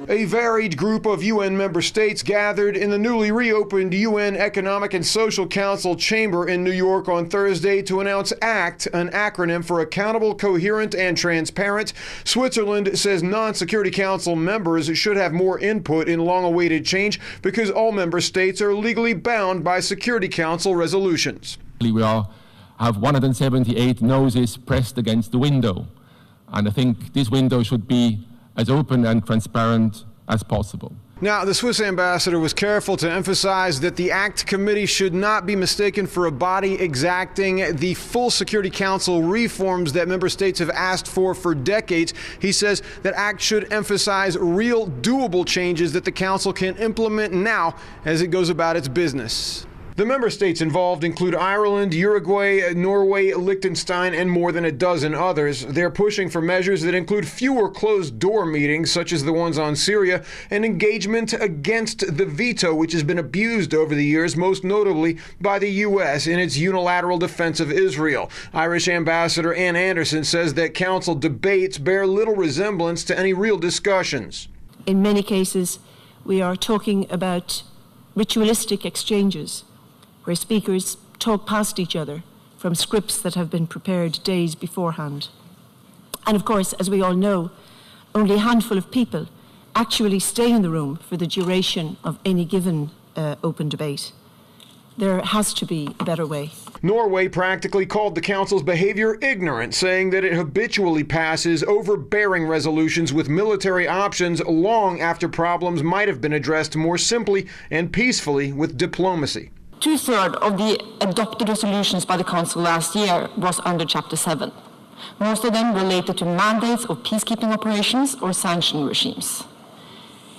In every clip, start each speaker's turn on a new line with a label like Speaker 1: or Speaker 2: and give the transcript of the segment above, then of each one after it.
Speaker 1: A varied group of UN member states gathered in the newly reopened UN Economic and Social Council chamber in New York on Thursday to announce ACT, an acronym for Accountable, Coherent, and Transparent. Switzerland says non-Security Council members should have more input in long-awaited change because all member states are legally bound by Security Council resolutions.
Speaker 2: We have 178 noses pressed against the window, and I think this window should be as open and transparent as possible.
Speaker 1: Now, the Swiss ambassador was careful to emphasize that the ACT committee should not be mistaken for a body exacting the full Security Council reforms that member states have asked for decades. He says that ACT should emphasize real, doable changes that the Council can implement now as it goes about its business. The member states involved include Ireland, Uruguay, Norway, Liechtenstein, and more than a dozen others. They're pushing for measures that include fewer closed-door meetings, such as the ones on Syria, and engagement against the veto, which has been abused over the years, most notably by the U.S. in its unilateral defense of Israel. Irish Ambassador Ann Anderson says that Council debates bear little resemblance to any real discussions.
Speaker 3: In many cases, we are talking about ritualistic exchanges, where speakers talk past each other from scripts that have been prepared days beforehand. And of course, as we all know, only a handful of people actually stay in the room for the duration of any given open debate. There has to be a better way.
Speaker 1: Norway practically called the Council's behavior ignorant, saying that it habitually passes overbearing resolutions with military options long after problems might have been addressed more simply and peacefully with diplomacy.
Speaker 4: 2/3 of the adopted resolutions by the Council last year was under Chapter 7. Most of them related to mandates of peacekeeping operations or sanction regimes.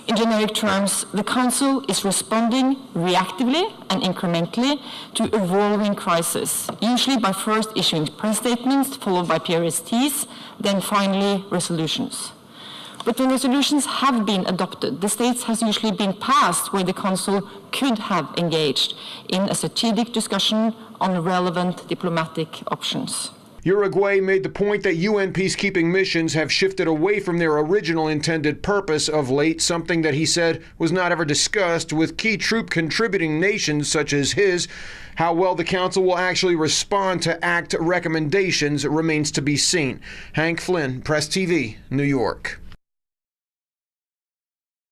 Speaker 4: In generic terms, the Council is responding reactively and incrementally to evolving crises, usually by first issuing press statements, followed by PRSTs, then finally resolutions. But when resolutions have been adopted, the states has usually been passed where the Council could have engaged in a strategic discussion on relevant diplomatic options.
Speaker 1: Uruguay made the point that UN peacekeeping missions have shifted away from their original intended purpose of late, something that he said was not ever discussed with key troop contributing nations such as his. How well the Council will actually respond to ACT recommendations remains to be seen. Hank Flynn, Press TV, New York.